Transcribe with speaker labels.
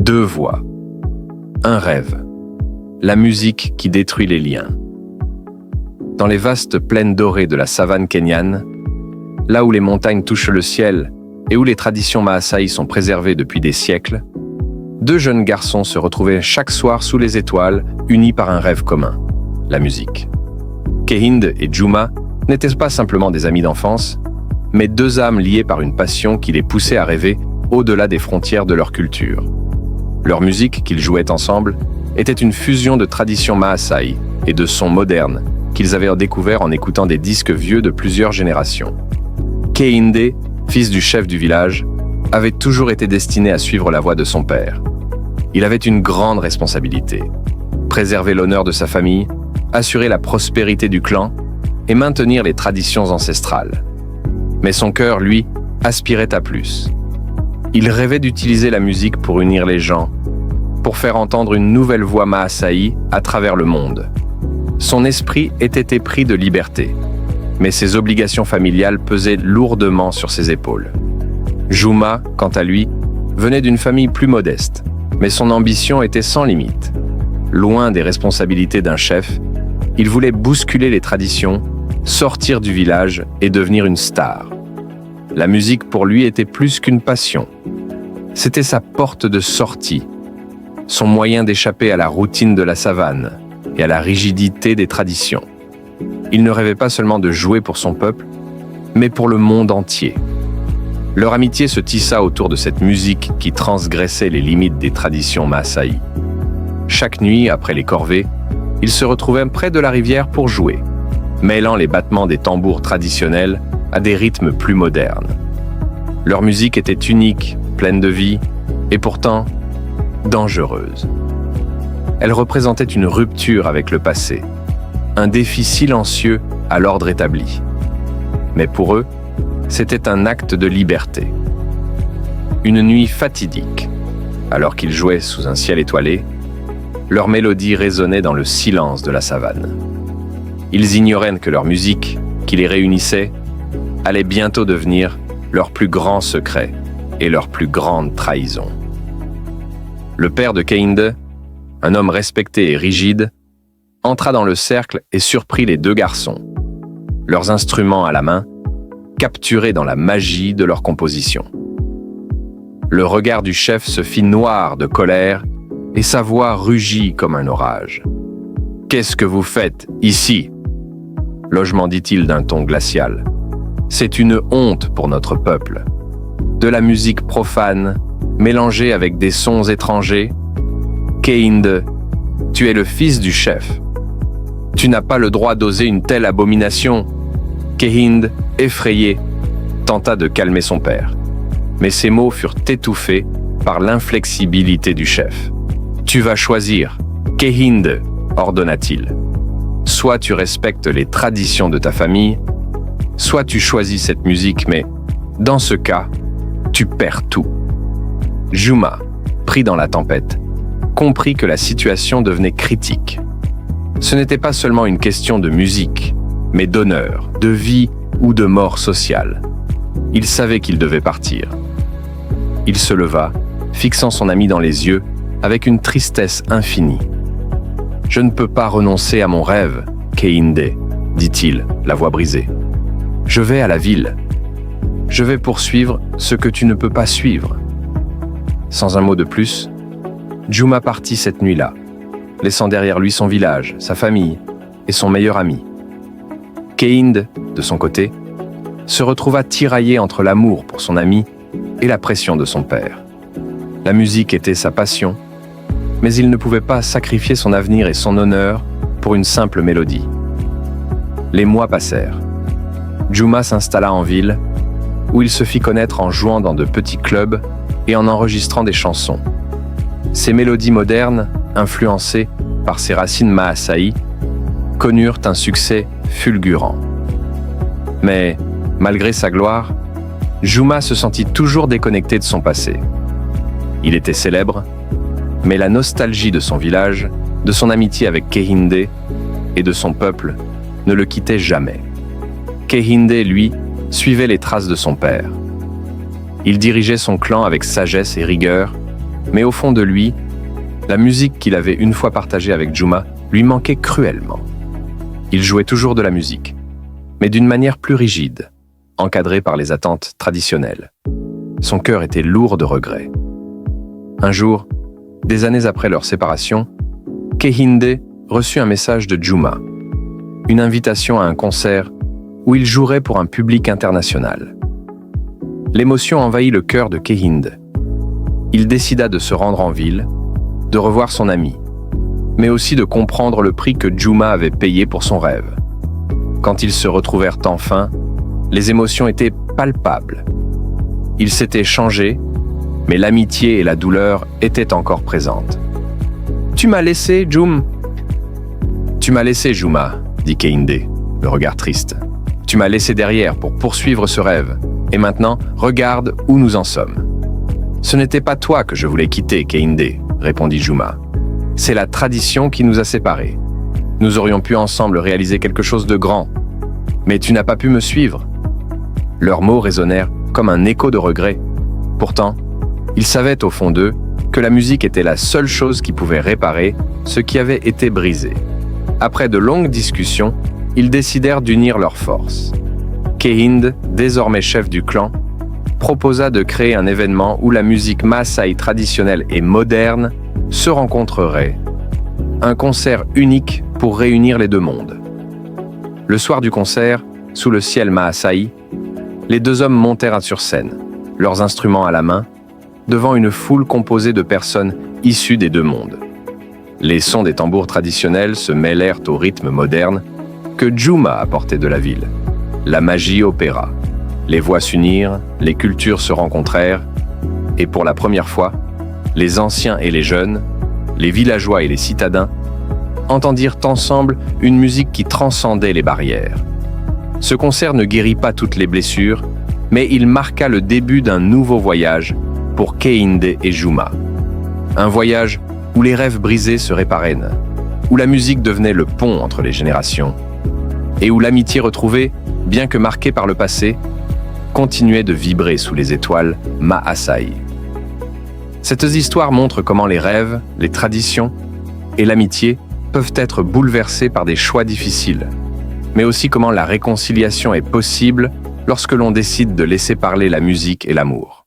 Speaker 1: Deux voix. Un rêve. La musique qui détruit les liens. Dans les vastes plaines dorées de la savane kenyane, là où les montagnes touchent le ciel et où les traditions Maasai sont préservées depuis des siècles, deux jeunes garçons se retrouvaient chaque soir sous les étoiles, unis par un rêve commun, la musique. Kehinde et Juma n'étaient pas simplement des amis d'enfance, mais deux âmes liées par une passion qui les poussait à rêver au-delà des frontières de leur culture. Leur musique qu'ils jouaient ensemble était une fusion de traditions Maasai et de sons modernes qu'ils avaient découverts en écoutant des disques vieux de plusieurs générations. Kehinde, fils du chef du village, avait toujours été destiné à suivre la voie de son père. Il avait une grande responsabilité: préserver l'honneur de sa famille, assurer la prospérité du clan et maintenir les traditions ancestrales. Mais son cœur, lui, aspirait à plus. Il rêvait d'utiliser la musique pour unir les gens, pour faire entendre une nouvelle voix Maasai à travers le monde. Son esprit était épris de liberté, mais ses obligations familiales pesaient lourdement sur ses épaules. Juma, quant à lui, venait d'une famille plus modeste, mais son ambition était sans limite. Loin des responsabilités d'un chef, il voulait bousculer les traditions, sortir du village et devenir une star. La musique pour lui était plus qu'une passion. C'était sa porte de sortie, son moyen d'échapper à la routine de la savane et à la rigidité des traditions. Il ne rêvait pas seulement de jouer pour son peuple, mais pour le monde entier. Leur amitié se tissa autour de cette musique qui transgressait les limites des traditions Maasai. Chaque nuit, après les corvées, ils se retrouvaient près de la rivière pour jouer, mêlant les battements des tambours traditionnels à des rythmes plus modernes. Leur musique était unique, pleine de vie, et pourtant dangereuse. Elle représentait une rupture avec le passé, un défi silencieux à l'ordre établi. Mais pour eux, c'était un acte de liberté. Une nuit fatidique, alors qu'ils jouaient sous un ciel étoilé, leur mélodie résonnait dans le silence de la savane. Ils ignoraient que leur musique, qui les réunissait, allait bientôt devenir leur plus grand secret et leur plus grande trahison. Le père de Kehinde, un homme respecté et rigide, entra dans le cercle et surprit les deux garçons, leurs instruments à la main, capturés dans la magie de leur composition. Le regard du chef se fit noir de colère et sa voix rugit comme un orage. « Qu'est-ce que vous faites ici ?» Logement dit-il d'un ton glacial. « C'est une honte pour notre peuple. De la musique profane, mélangée avec des sons étrangers. Kehinde, tu es le fils du chef. Tu n'as pas le droit d'oser une telle abomination. » Kehinde, effrayé, tenta de calmer son père. Mais ses mots furent étouffés par l'inflexibilité du chef. « Tu vas choisir, Kehinde, ordonna-t-il. Soit tu respectes les traditions de ta famille, soit tu choisis cette musique, mais dans ce cas, tu perds tout. » Juma, pris dans la tempête, comprit que la situation devenait critique. Ce n'était pas seulement une question de musique, mais d'honneur, de vie ou de mort sociale. Il savait qu'il devait partir. Il se leva, fixant son ami dans les yeux, avec une tristesse infinie. « Je ne peux pas renoncer à mon rêve, Kehinde, » dit-il, la voix brisée. « Je vais à la ville. Je vais poursuivre ce que tu ne peux pas suivre. » Sans un mot de plus, Juma partit cette nuit-là, laissant derrière lui son village, sa famille et son meilleur ami. Kehinde, de son côté, se retrouva tiraillé entre l'amour pour son ami et la pression de son père. La musique était sa passion, mais il ne pouvait pas sacrifier son avenir et son honneur pour une simple mélodie. Les mois passèrent. Juma s'installa en ville, où il se fit connaître en jouant dans de petits clubs et en enregistrant des chansons. Ses mélodies modernes, influencées par ses racines Maasai, connurent un succès fulgurant. Mais, malgré sa gloire, Juma se sentit toujours déconnecté de son passé. Il était célèbre, mais la nostalgie de son village, de son amitié avec Kehinde et de son peuple ne le quittait jamais. Kehinde, lui, suivait les traces de son père. Il dirigeait son clan avec sagesse et rigueur, Mais au fond de lui, la musique qu'il avait une fois partagée avec Juma lui manquait cruellement. Il jouait toujours de la musique, mais d'une manière plus rigide, encadrée par les attentes traditionnelles. Son cœur était lourd de regrets. Un jour, des années après leur séparation, Kehinde reçut un message de Juma, une invitation à un concert où il jouerait pour un public international. L'émotion envahit le cœur de Kehinde. Il décida de se rendre en ville, de revoir son ami, mais aussi de comprendre le prix que Juma avait payé pour son rêve. Quand ils se retrouvèrent enfin, les émotions étaient palpables. Ils s'étaient changés, mais l'amitié et la douleur étaient encore présentes. « Tu m'as laissé, Jum !»« Tu m'as laissé, Juma », dit Kehinde, le regard triste. « Tu m'as laissé derrière pour poursuivre ce rêve. Et maintenant, regarde où nous en sommes. »« Ce n'était pas toi que je voulais quitter, Kehinde, » répondit Juma. « C'est la tradition qui nous a séparés. Nous aurions pu ensemble réaliser quelque chose de grand. Mais tu n'as pas pu me suivre. » Leurs mots résonnèrent comme un écho de regret. Pourtant, ils savaient au fond d'eux que la musique était la seule chose qui pouvait réparer ce qui avait été brisé. Après de longues discussions, ils décidèrent d'unir leurs forces. Kehinde, désormais chef du clan, proposa de créer un événement où la musique Maasai traditionnelle et moderne se rencontrerait. Un concert unique pour réunir les deux mondes. Le soir du concert, sous le ciel Maasai, les deux hommes montèrent sur scène, leurs instruments à la main, devant une foule composée de personnes issues des deux mondes. Les sons des tambours traditionnels se mêlèrent au rythme moderne que Juma apportait de la ville. La magie opéra. Les voix s'unirent, les cultures se rencontrèrent, et pour la première fois, les anciens et les jeunes, les villageois et les citadins, entendirent ensemble une musique qui transcendait les barrières. Ce concert ne guérit pas toutes les blessures, mais il marqua le début d'un nouveau voyage pour Kehinde et Juma. Un voyage où les rêves brisés se réparaient, où la musique devenait le pont entre les générations, et où l'amitié retrouvée, bien que marquée par le passé, continuait de vibrer sous les étoiles Maasai. Cette histoire montre comment les rêves, les traditions et l'amitié peuvent être bouleversés par des choix difficiles, mais aussi comment la réconciliation est possible lorsque l'on décide de laisser parler la musique et l'amour.